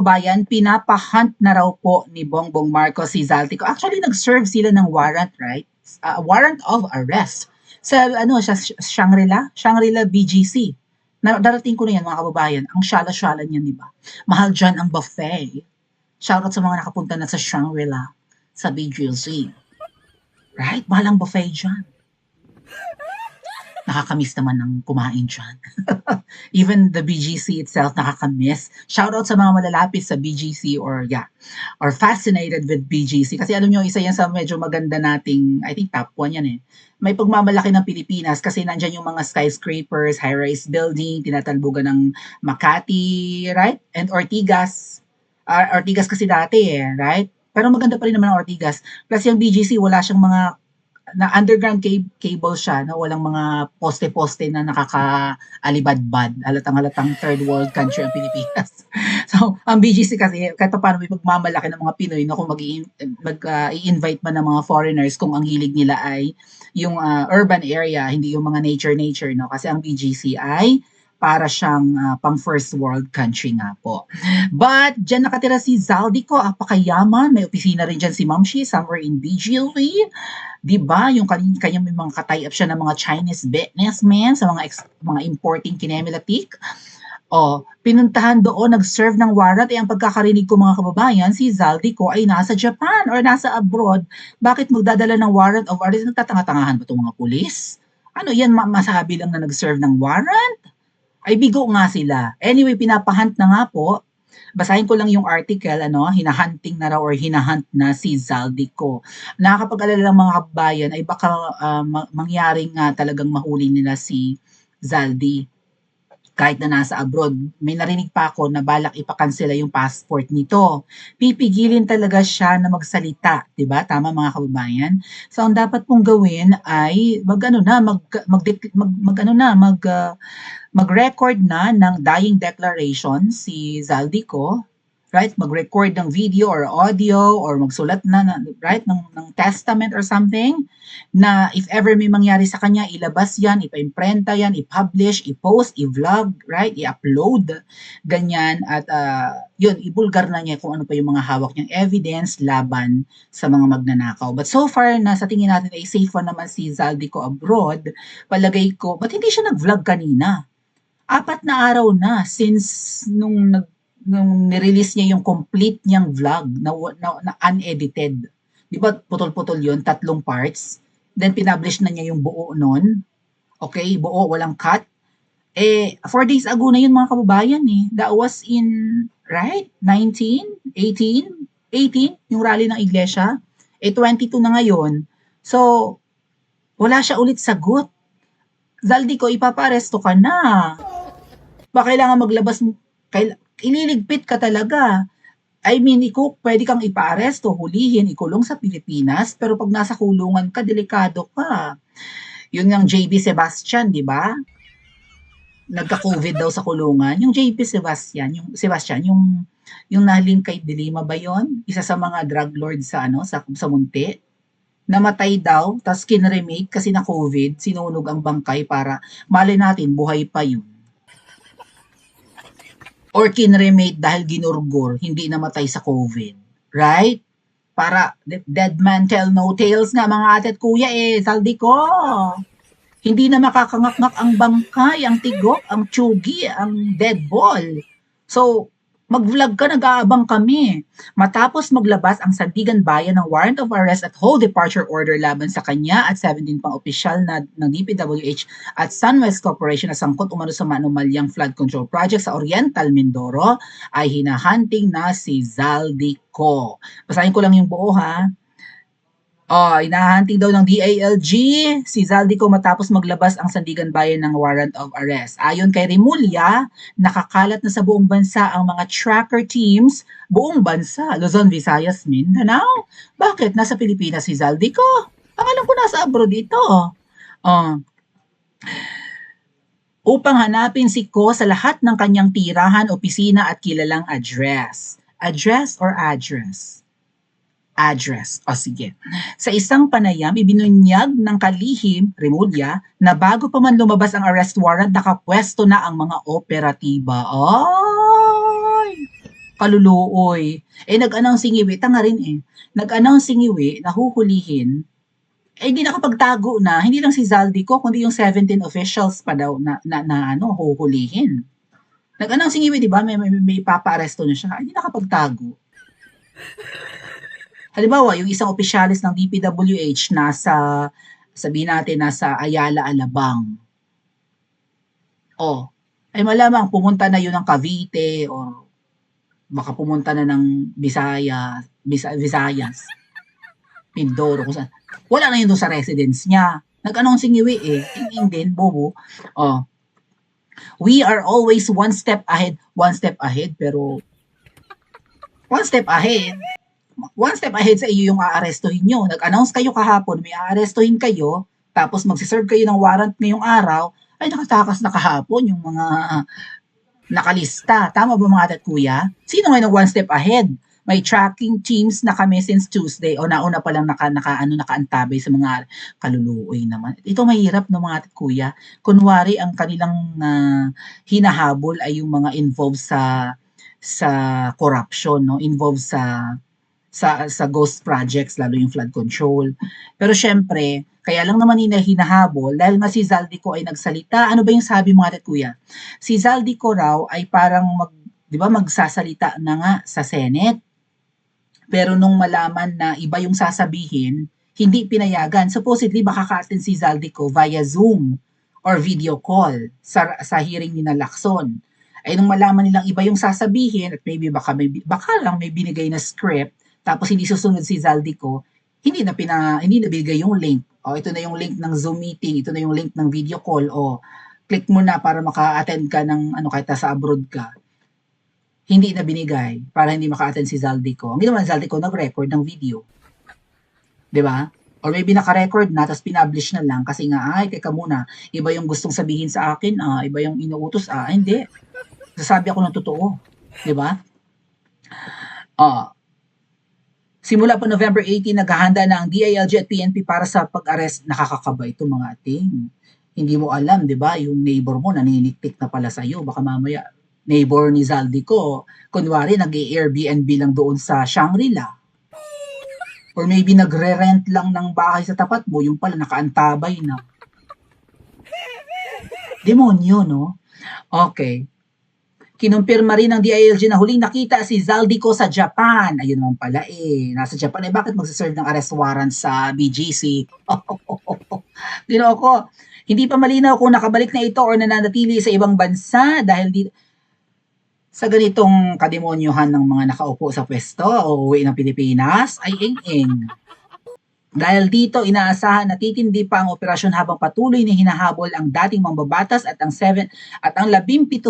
Bayan, pinapahunt na raw po ni Bongbong Marcos si Zaltico. Actually, nag-serve sila ng warrant, right? Warrant of arrest sa Shangri-La? Shangri-La BGC. Darating ko na yan, mga kababayan. Ang syala-syala niyan, di ba? Mahal dyan ang buffet. Shoutout sa mga nakapunta na sa Shangri-La, sa BGC. Right? Mahal ang buffet dyan. Nakakamiss naman ng kumain dyan. Even the BGC itself nakakamiss. Shoutout sa mga malalapit sa BGC or fascinated with BGC. Kasi alam nyo, isa yan sa medyo maganda nating, I think top 1 yan eh. May pagmamalaki ng Pilipinas kasi nandyan yung mga skyscrapers, high-rise building, tinatalbugan ng Makati, right? And Ortigas. Ortigas kasi dati eh, right? Pero maganda pa rin naman ang Ortigas. Plus yung BGC, wala siyang mga na underground cable siya, no? Walang mga poste-poste na nakakaalibadbad. Halatang third world country ang Pilipinas. So, ang BGC kasi, kahit paano may pagmamalaki ng mga Pinoy, no? Kung i-invite man ng mga foreigners kung ang hilig nila ay yung urban area, hindi yung mga nature, no? Kasi ang BGC ay para siyang pang first world country nga po. But, dyan nakatira si Zaldico, apakayaman. May opisina rin dyan si Mamshi, somewhere in BGC. Diba, yung kanyang may mga tie-up siya ng mga Chinese businessmen sa mga importing kinemilatik. Pinuntahan doon, nag-serve ng warrant. Ang pagkakarinig ko mga kababayan, si Zaldico ay nasa Japan or nasa abroad. Bakit magdadala ng warrant of arrest? Nagtatanga-tangahan ba itong mga pulis? Ano yan, masabi lang na nag-serve ng warrant? Ay bigo nga sila. Anyway, pinapahunt na nga po. Basahin ko lang yung article, hinahunting na raw or hinahunt na si Zaldico. Nakakapag-alala ng mga kabayan ay baka mangyaring talagang mahuli nila si Zaldi kahit na nasa abroad. May narinig pa ako na balak ipakansela yung passport nito. Pipigilin talaga siya na magsalita, 'di ba? Tama mga kababayan. So ang dapat pong gawin ay mag-record na ng dying declaration si Zaldico, right? Mag-record ng video or audio or magsulat na right, ng testament or something na if ever may mangyari sa kanya, ilabas yan, ipa-imprenta yan, i-publish, i-post, i-vlog, right? I-upload, ganyan. At yun, ibulgar na niya kung ano pa yung mga hawak niyang evidence laban sa mga magnanakaw. But so far, sa tingin natin ay safe naman si Zaldico abroad. Palagay ko, ba't hindi siya nag-vlog kanina? 4 na araw na since nung nirelease niya yung complete niyang vlog na unedited. Di ba putol-putol yun, 3 parts. Then pinublish na niya yung buo nun. Okay, buo, walang cut. 4 days ago na yun mga kababayan eh. That was in, right? 19, 18, yung rally ng iglesia. 22 na ngayon. So, wala siya ulit sagot. Zaldico, ipaparesto ka na. Ba kailangan maglabas, ililigpit ka talaga. I mean, pwede kang ipaaresto, hulihin, ikulong sa Pilipinas, pero pag nasa kulungan ka, delikado ka. Yun yung JB Sebastian, di ba? Nagka-COVID daw sa kulungan. Yung JB Sebastian, yung naling kay Dilima ba yun? Isa sa mga drug lord sa Munti. Namatay daw, tapos kinremake kasi na COVID, sinunog ang bangkay para malay natin, buhay pa yun. Or kinremate dahil ginurgur, hindi namatay sa COVID. Right? Para dead man tell no tales nga mga ate at kuya Zaldico. Hindi na makakangaknak ang bangkay, ang tigok, ang tsugi, ang dead ball. So, mag-vlog ka, nag-aabang kami. Matapos maglabas ang Sandigan Bayan ng warrant of arrest at whole departure order laban sa kanya at 17 pang opisyal ng DPWH at Sunwest Corporation na sangkot umano sa manumalyang flood control project sa Oriental Mindoro ay hinahunting na si Zaldico. Basahin ko lang yung buo ha. Hinahunting daw ng DILG si Zaldico matapos maglabas ang Sandigan Bayan ng warrant of arrest. Ayon kay Remulla, nakakalat na sa buong bansa ang mga tracker teams, buong bansa, Luzon, Visayas, Mindanao. Bakit? Nasa Pilipinas si Zaldico? Ang alam ko nasa abroad dito. Upang hanapin si Ko sa lahat ng kanyang tirahan, opisina at kilalang address. Address or address? Address. Sige. Sa isang panayam, ibinunyag ng kalihim, Remulla, na bago pa man lumabas ang arrest warrant, nakapwesto na ang mga operatiba. Ay! kaluluoy. Eh, nag-announce si Ngiwi, tanga rin eh. Nag-announce si Ngiwi na huhulihin, eh di nakapagtago na, hindi lang si Zaldico, kundi yung 17 officials pa daw na ano, huhulihin. Nag-announce si Ngiwi, di ba? May ipapa-aresto na siya. Hindi nakapagtago. Halimbawa, yung isang opisyalis ng DPWH nasa, sabihin natin, nasa Ayala, Alabang. Oh, ay malamang pumunta na yun ng Cavite o baka pumunta na ng Visayas, Mindoro, kung saan. Wala na yun doon sa residence niya. Nag-announce si Ngiwi eh. Ing din, bobo. Oh, we are always one step ahead, pero one step ahead, sa iyo yung aarestuhin nyo. Nag-announce kayo kahapon, may aarestuhin kayo, tapos magsiserve kayo ng warrant ngayong araw, ay nakatakas na kahapon yung mga nakalista. Tama ba mga ate at kuya? Sino ngayon ng one step ahead? May tracking teams na kami since Tuesday o nauna pa lang nakaantabay sa mga kaluluoy naman. Ito mahirap no mga ate at kuya. Kunwari ang kanilang hinahabol ay yung mga involved sa corruption, no? Involved sa ghost projects, lalo yung flood control. Pero syempre, kaya lang naman nila hinahabol dahil nga si Zaldico ay nagsalita. Ano ba yung sabi mo ate kuya? Si Zaldico raw ay parang 'di ba magsasalita na nga sa Senate. Pero nung malaman na iba yung sasabihin, hindi pinayagan. Supposedly baka ka-attend si Zaldico via Zoom or video call sa hearing ni Lacson. Ay nung malaman nilang iba yung sasabihin at maybe baka lang may binigay na script tapos hindi susunod si Zaldico, hindi na bigay yung link. O ito na yung link ng Zoom meeting, ito na yung link ng video call o click mo na para maka-attend ka ng ano kahit sa abroad ka. Hindi na binigay para hindi maka-attend si Zaldico. Ang ginawa ng Zaldico nag-record ng video. 'Di ba? Or maybe naka-record na tapos pinablish na lang kasi nga ay teka muna, iba yung gustong sabihin sa akin, iba yung inuutos, hindi. Sasabi ako ng totoo, 'di ba? Simula po November 18, naghahanda na ang DILG at PNP para sa pag-arrest. Nakakakaba ito mga ating. Hindi mo alam, di ba? Yung neighbor mo naniniktik na pala sa'yo. Baka mamaya, neighbor ni Zaldico, kunwari nag-Airbnb lang doon sa Shangri-La. Or maybe nagre-rent lang ng bahay sa tapat mo, yung pala nakaantabay na. Demonyo, no? Okay. Kinumpirma rin ng DILG na huling nakita si Zaldico sa Japan. Ayun naman pala eh. Nasa Japan eh. Bakit magsaserve ng arrest warrant sa BGC? Ginoo hindi pa malinaw kung nakabalik na ito or nananatili sa ibang bansa dahil sa ganitong kademonyohan ng mga nakaupo sa pwesto o uwi ng Pilipinas ay ing-ing. Dahil dito, inaasahan na titindi pa ang operasyon habang patuloy na hinahabol ang dating mambabatas at ang 17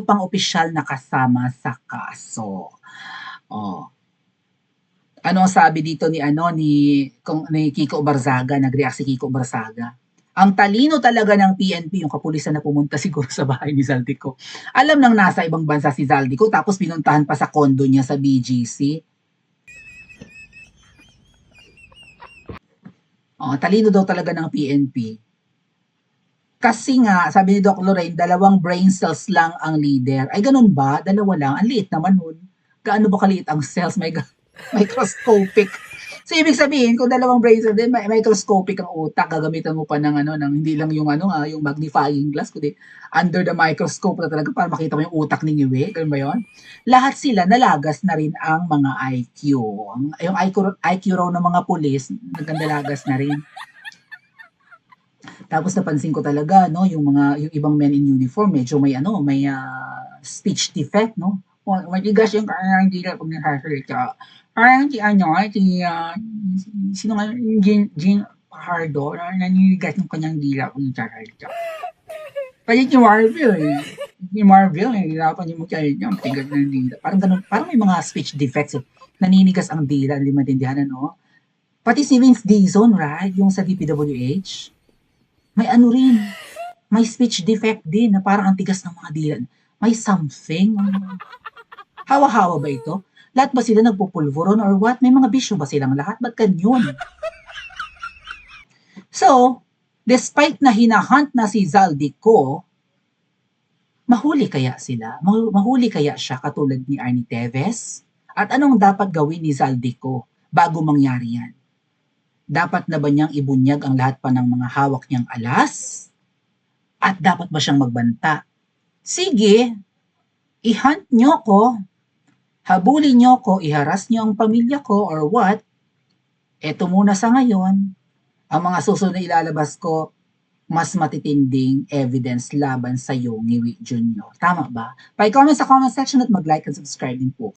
pang opisyal na kasama sa kaso. Ano ang sabi dito ni Kiko Barzaga, nag-react si Kiko Barzaga. Ang talino talaga ng PNP, yung kapulisan na pumunta siguro sa bahay ni Zaldico. Alam nang nasa ibang bansa si Zaldico tapos pinuntahan pa sa condo niya sa BGC. Talino daw talaga ng PNP. Kasi nga, sabi ni Doc Lorraine, 2 brain cells lang ang leader. Ay, ganun ba? 2 lang? Ang liit naman nun. Gaano ba kaliit ang cells? Microscopic. So, ibig sabihin, kung 2 brain cells din, microscopic ang utak. Gagamitan mo pa ng hindi lang yung yung magnifying glass, kundi under the microscope na talaga para makita mo yung utak ni Ngiwi. Ganun ba yun? Lahat sila nalagas na rin ang mga IQ. Yung IQ raw ng mga pulis, nagkandalagas na rin. Tapos napansin ko talaga yung ibang men in uniform medyo may speech defect, no? Matigas yung kanyang dila pag nagsasalita. Parang sino nga Jean Pardo, naninigas yung kanyang dila pag nagsasalita. Kasi si Marvel, hirapan yung magsalita, matigas ng dila. Parang ganun, parang may mga speech defects. Naninigas ang dila, hindi maintindihan, Pati si Vince Dizon, right? Yung sa DPWH. May rin, may speech defect din na parang ang tigas ng mga dila. May something. Hawa-hawa ba ito? Lahat ba sila nagpupulvuron or what? May mga bisyo ba silang lahat? Ba't ganyan? So, despite na hinahunt na si Zaldico, mahuli kaya sila? Mahuli kaya siya katulad ni Arnie Teves? At anong dapat gawin ni Zaldico bago mangyari yan? Dapat na ba niyang ibunyag ang lahat pa ng mga hawak niyang alas? At dapat ba siyang magbanta? Sige, i-hunt niyo ko, habulin niyo ko, iharas niyo ang pamilya ko or what? Eto muna sa ngayon, ang mga susunod na ilalabas ko, mas matitinding evidence laban sa iyo, Ngiwi Jr. Tama ba? Pa-comment sa comment section at mag-like and subscribe din po.